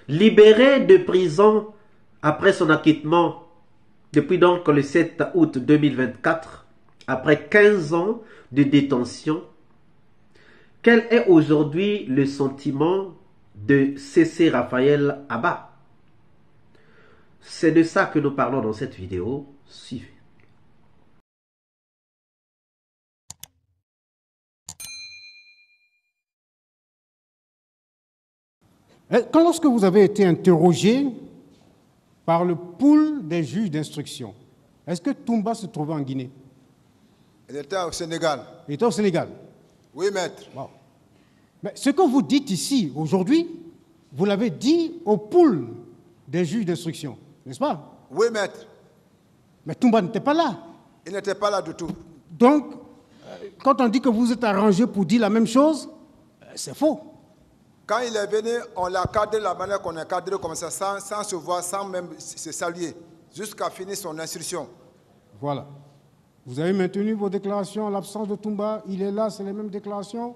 Libéré de prison après son acquittement, depuis donc le 7 août 2024, après 15 ans de détention, quel est aujourd'hui le sentiment de C.C. Raphaël Abba? C'est de ça que nous parlons dans cette vidéo. Suivez. Lorsque vous avez été interrogé par le pool des juges d'instruction, est-ce que Toumba se trouvait en Guinée? Il était au Sénégal. Il était au Sénégal. Oui, maître. Wow. Mais ce que vous dites ici, aujourd'hui, vous l'avez dit au pool des juges d'instruction, n'est-ce pas? Oui, maître. Mais Toumba n'était pas là. Il n'était pas là du tout. Donc, quand on dit que vous êtes arrangé pour dire la même chose, c'est faux. Quand il est venu, on l'a cadré de la manière qu'on a cadré comme ça, sans se voir, sans même se saluer, jusqu'à finir son instruction. Voilà. Vous avez maintenu vos déclarations, l'absence de Toumba, il est là, c'est les mêmes déclarations.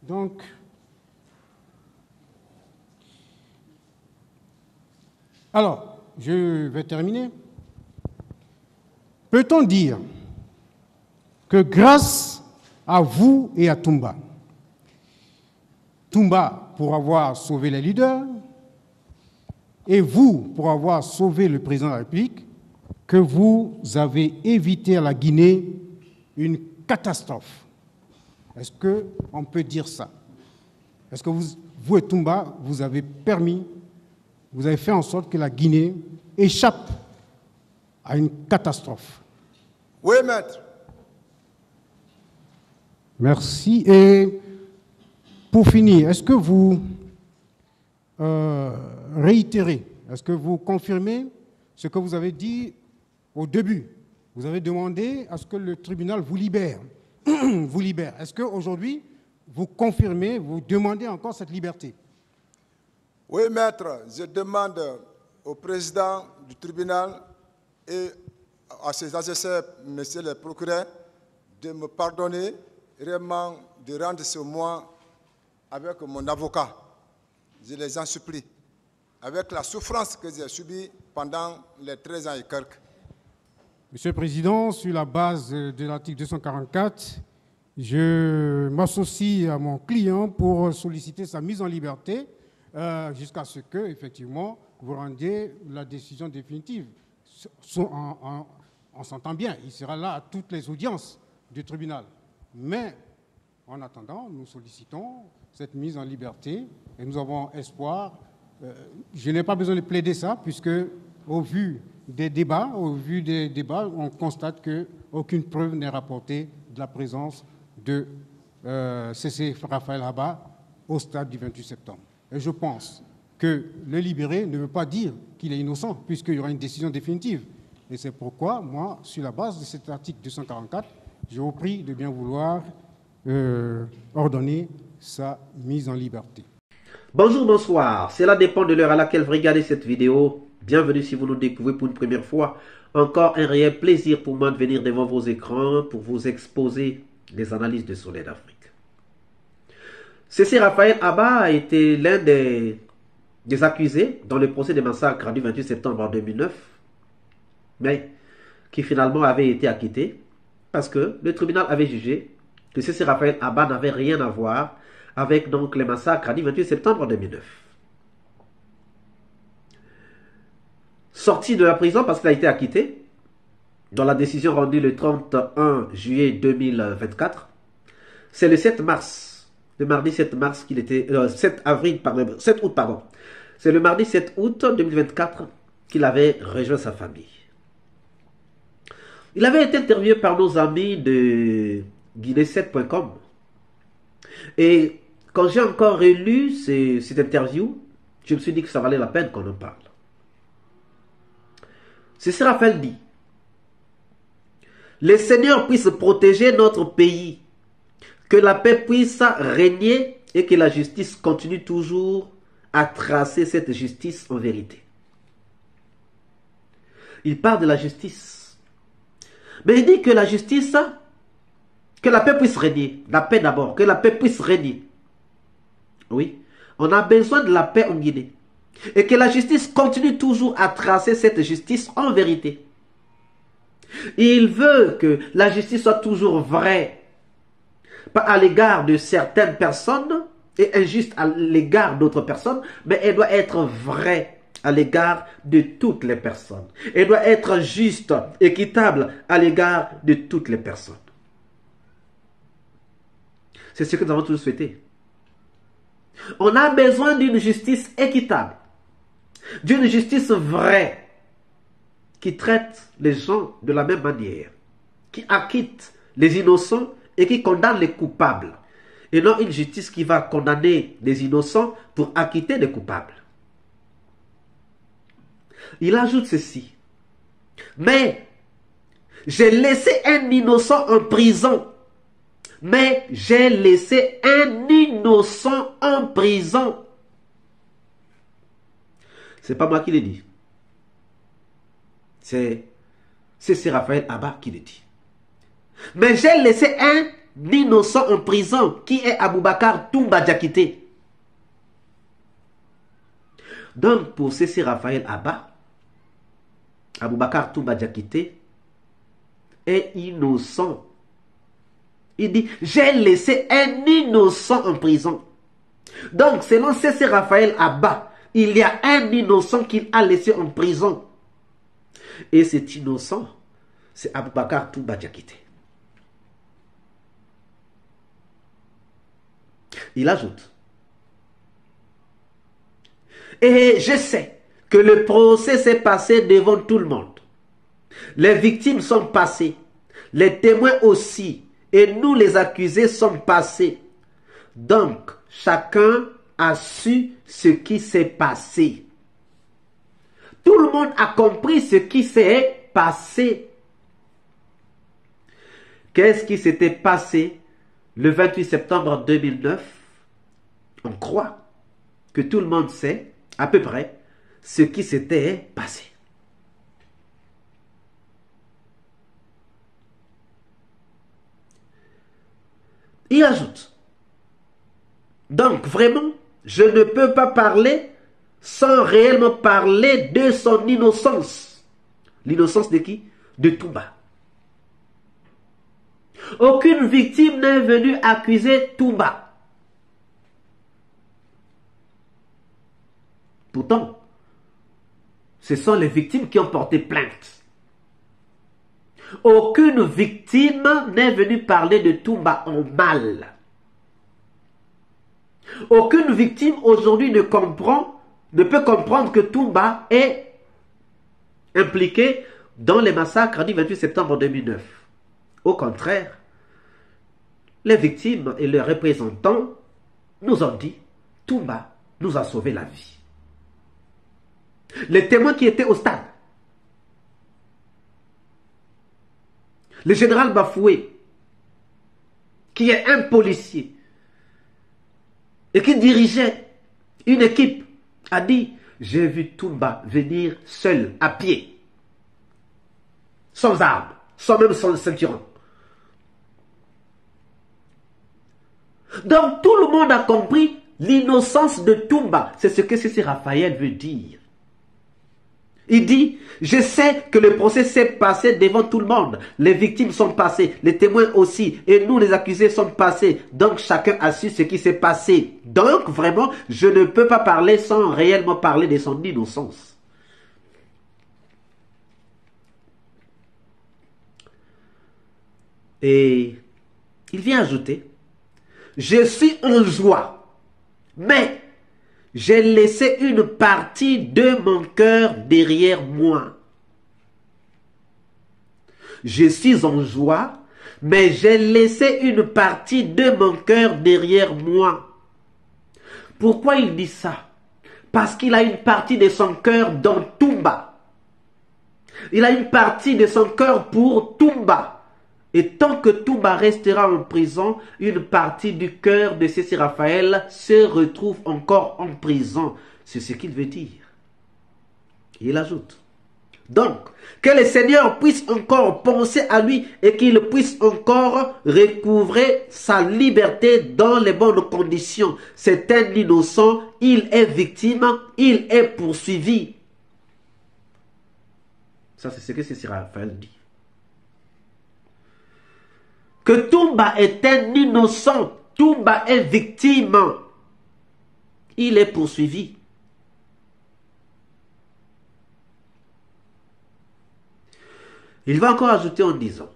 Donc, alors, je vais terminer. Peut-on dire que grâce à vous et à Toumba, pour avoir sauvé les leaders, et vous pour avoir sauvé le président de la République, que vous avez évité à la Guinée une catastrophe? Est-ce qu'on peut dire ça? Est-ce que vous et Toumba, vous avez fait en sorte que la Guinée échappe à une catastrophe? Oui, maître. Merci. Et pour finir, est-ce que vous réitérez, est-ce que vous confirmez ce que vous avez dit au début? Vous avez demandé à ce que le tribunal vous libère. Vous libère. Est-ce qu'aujourd'hui, vous confirmez, vous demandez encore cette liberté? Oui, maître. Je demande au président du tribunal et à ses assesseurs, messieurs les procureurs, de me pardonner, vraiment de rendre ce mois avec mon avocat. Je les en supplie, avec la souffrance que j'ai subie pendant les 13 ans et quelques. Monsieur le Président, sur la base de l'article 244, je m'associe à mon client pour solliciter sa mise en liberté jusqu'à ce que, effectivement, vous rendiez la décision définitive. On s'entend bien, il sera là à toutes les audiences du tribunal. Mais, en attendant, nous sollicitons cette mise en liberté et nous avons espoir. Je n'ai pas besoin de plaider ça, puisque au vu des débats, on constate qu'aucune preuve n'est rapportée de la présence de C.C. Raphaël Abba au stade du 28 septembre. Et je pense que le libérer ne veut pas dire qu'il est innocent, puisqu'il y aura une décision définitive. Et c'est pourquoi, moi, sur la base de cet article 244, je vous prie de bien vouloir ordonner sa mise en liberté. Bonjour, bonsoir. Cela dépend de l'heure à laquelle vous regardez cette vidéo. Bienvenue si vous nous découvrez pour une première fois. Encore un réel plaisir pour moi de venir devant vos écrans pour vous exposer les analyses de Soleil d'Afrique. C.C. Raphaël Abba a été l'un des accusés dans le procès des massacres du 28 septembre 2009, mais qui finalement avait été acquitté parce que le tribunal avait jugé que C.C. Raphaël Abba n'avait rien à voir avec donc les massacres du 28 septembre 2009. Sorti de la prison parce qu'il a été acquitté, dans la décision rendue le 31 juillet 2024, c'est le 7 mars, le mardi 7 mars qu'il était, 7 août, pardon. C'est le mardi 7 août 2024 qu'il avait rejoint sa famille. Il avait été interviewé par nos amis de Guinée7.com. Et quand j'ai encore relu cette interview, je me suis dit que ça valait la peine qu'on en parle. C.C. Raphaël dit: le Seigneur puisse protéger notre pays, que la paix puisse régner et que la justice continue toujours à tracer cette justice en vérité. Il parle de la justice. Mais il dit que la justice, que la paix puisse régner. La paix d'abord, que la paix puisse régner. Oui, on a besoin de la paix en Guinée. Et que la justice continue toujours à tracer cette justice en vérité. Il veut que la justice soit toujours vraie, pas à l'égard de certaines personnes et injuste à l'égard d'autres personnes, mais elle doit être vraie à l'égard de toutes les personnes. Elle doit être juste, équitable à l'égard de toutes les personnes. C'est ce que nous avons tous souhaité. On a besoin d'une justice équitable, d'une justice vraie, qui traite les gens de la même manière, qui acquitte les innocents et qui condamne les coupables, et non une justice qui va condamner les innocents pour acquitter les coupables. Il ajoute ceci. Mais j'ai laissé un innocent en prison. Mais j'ai laissé un innocent en prison. C'est pas moi qui l'ai dit. C'est Raphaël Abba qui le dit. Mais j'ai laissé un innocent en prison qui est Aboubakar Toumba Diakité. Donc pour Raphaël Abba, Aboubakar Toumba Diakité est innocent. Il dit, j'ai laissé un innocent en prison. Donc selon Raphaël Abba, il y a un innocent qu'il a laissé en prison. Et cet innocent, c'est Aboubakar Toumba Diakité. Il ajoute, et je sais que le procès s'est passé devant tout le monde. Les victimes sont passées, les témoins aussi, et nous les accusés sommes passés. Donc, chacun a su ce qui s'est passé. Tout le monde a compris ce qui s'est passé. Qu'est-ce qui s'était passé le 28 septembre 2009? On croit que tout le monde sait à peu près ce qui s'était passé. Il ajoute, donc vraiment, je ne peux pas parler sans réellement parler de son innocence. L'innocence de qui? De Toumba. Aucune victime n'est venue accuser Toumba. Pourtant, ce sont les victimes qui ont porté plainte. Aucune victime n'est venue parler de Toumba en mal. Aucune victime aujourd'hui ne peut comprendre que Toumba est impliqué dans les massacres du 28 septembre 2009. Au contraire, les victimes et leurs représentants nous ont dit, Toumba nous a sauvé la vie. Les témoins qui étaient au stade, le général Bafoué, qui est un policier et qui dirigeait une équipe, a dit, j'ai vu Toumba venir seul, à pied, sans arme, sans même son ceinturon. Donc tout le monde a compris l'innocence de Toumba. C'est ce que Raphaël veut dire. Il dit, je sais que le procès s'est passé devant tout le monde. Les victimes sont passées, les témoins aussi, et nous les accusés sommes passés. Donc chacun a su ce qui s'est passé. Donc vraiment, je ne peux pas parler sans réellement parler de son innocence. Et il vient ajouter, je suis en joie, mais j'ai laissé une partie de mon cœur derrière moi. Je suis en joie, mais j'ai laissé une partie de mon cœur derrière moi. Pourquoi il dit ça? Parce qu'il a une partie de son cœur dans Toumba. Il a une partie de son cœur pour Toumba. Et tant que Toumba restera en prison, une partie du cœur de Cécile Raphaël se retrouve encore en prison. C'est ce qu'il veut dire. Il ajoute, Donc, que le Seigneur puisse encore penser à lui et qu'il puisse encore recouvrer sa liberté dans les bonnes conditions. C'est un innocent, il est victime, il est poursuivi. Ça, c'est ce que Cécile Raphaël dit. Que Toumba est un innocent, Toumba est victime. Il est poursuivi. Il va encore ajouter en disant,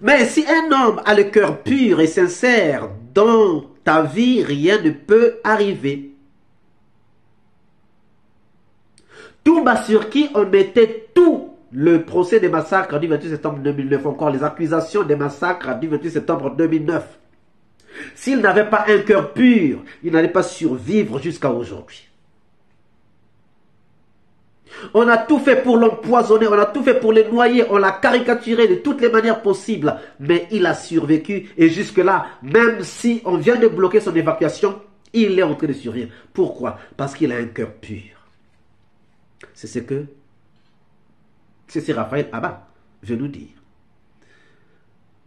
mais si un homme a le cœur pur et sincère, dans ta vie, rien ne peut arriver. Toumba sur qui on mettait tout le procès des massacres du 28 septembre 2009, encore les accusations des massacres du 28 septembre 2009. S'il n'avait pas un cœur pur, il n'allait pas survivre jusqu'à aujourd'hui. On a tout fait pour l'empoisonner, on a tout fait pour le noyer, on l'a caricaturé de toutes les manières possibles. Mais il a survécu et jusque-là, même si on vient de bloquer son évacuation, il est en train de survivre. Pourquoi? Parce qu'il a un cœur pur. C'est ce que Raphaël Abba veut nous dire.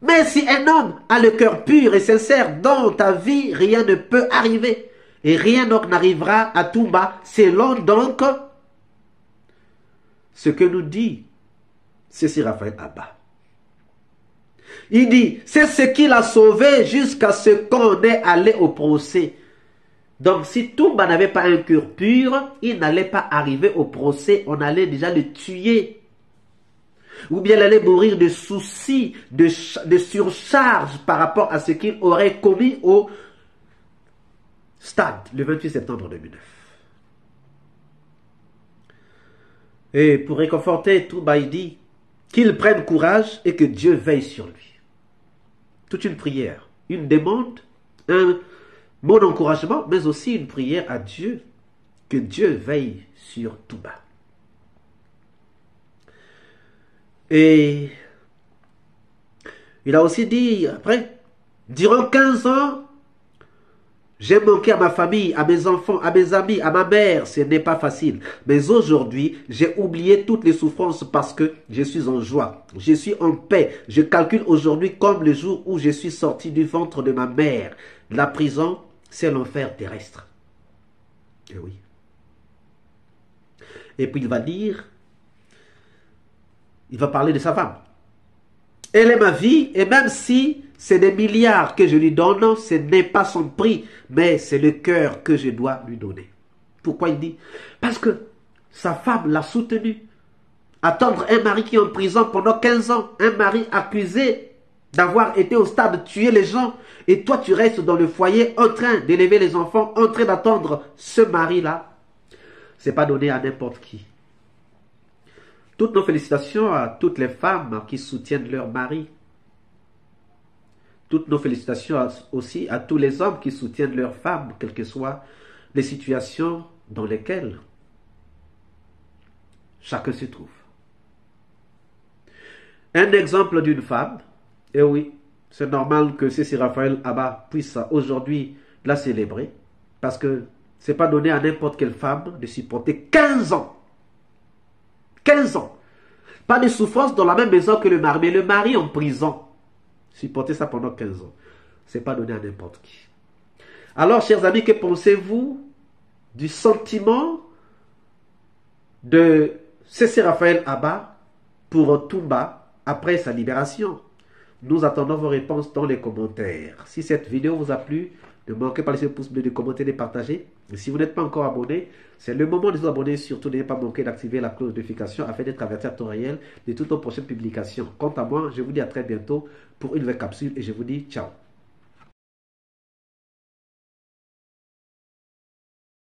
Mais si un homme a le cœur pur et sincère, dans ta vie, rien ne peut arriver. Et rien donc n'arrivera à Toumba, selon donc ce que nous dit Cécile Raphaël Abba. Il dit, c'est ce qui l'a sauvé jusqu'à ce qu'on est allé au procès. Donc si Toumba n'avait pas un cœur pur, il n'allait pas arriver au procès, on allait déjà le tuer. Ou bien il allait mourir de soucis, de surcharge par rapport à ce qu'il aurait commis au stade le 28 septembre 2009. Et pour réconforter Toumba, il dit qu'il prenne courage et que Dieu veille sur lui. Toute une prière, une demande, un mot d'encouragement, mais aussi une prière à Dieu, que Dieu veille sur Toumba. Et il a aussi dit après, durant 15 ans, j'ai manqué à ma famille, à mes enfants, à mes amis, à ma mère. Ce n'est pas facile. Mais aujourd'hui, j'ai oublié toutes les souffrances parce que je suis en joie. Je suis en paix. Je calcule aujourd'hui comme le jour où je suis sorti du ventre de ma mère. La prison, c'est l'enfer terrestre. Et oui. Et puis il va dire, il va parler de sa femme. Elle est ma vie et même si c'est des milliards que je lui donne, ce n'est pas son prix, mais c'est le cœur que je dois lui donner. Pourquoi il dit? Parce que sa femme l'a soutenu. Attendre un mari qui est en prison pendant 15 ans, un mari accusé d'avoir été au stade de tuer les gens, et toi tu restes dans le foyer en train d'élever les enfants, en train d'attendre ce mari-là, c'est pas donné à n'importe qui. Toutes nos félicitations à toutes les femmes qui soutiennent leur mari. Toutes nos félicitations aussi à tous les hommes qui soutiennent leurs femmes, quelles que soient les situations dans lesquelles chacun se trouve. Un exemple d'une femme, et oui, c'est normal que Cécile Raphaël Abba puisse aujourd'hui la célébrer, parce que ce n'est pas donné à n'importe quelle femme de supporter 15 ans. 15 ans. Pas de souffrance dans la même maison que le mari, mais le mari en prison. Supporter ça pendant 15 ans. Ce n'est pas donné à n'importe qui. Alors, chers amis, que pensez-vous du sentiment de Cécile Raphaël Abba pour Toumba après sa libération? Nous attendons vos réponses dans les commentaires. Si cette vidéo vous a plu, ne manquez pas de laisser le pouce bleu, de commenter, de partager. Et si vous n'êtes pas encore abonné, c'est le moment de vous abonner. Surtout, n'ayez pas manqué d'activer la cloche de notification afin d'être averti à temps réel de toutes nos prochaines publications. Quant à moi, je vous dis à très bientôt pour une nouvelle capsule et je vous dis ciao.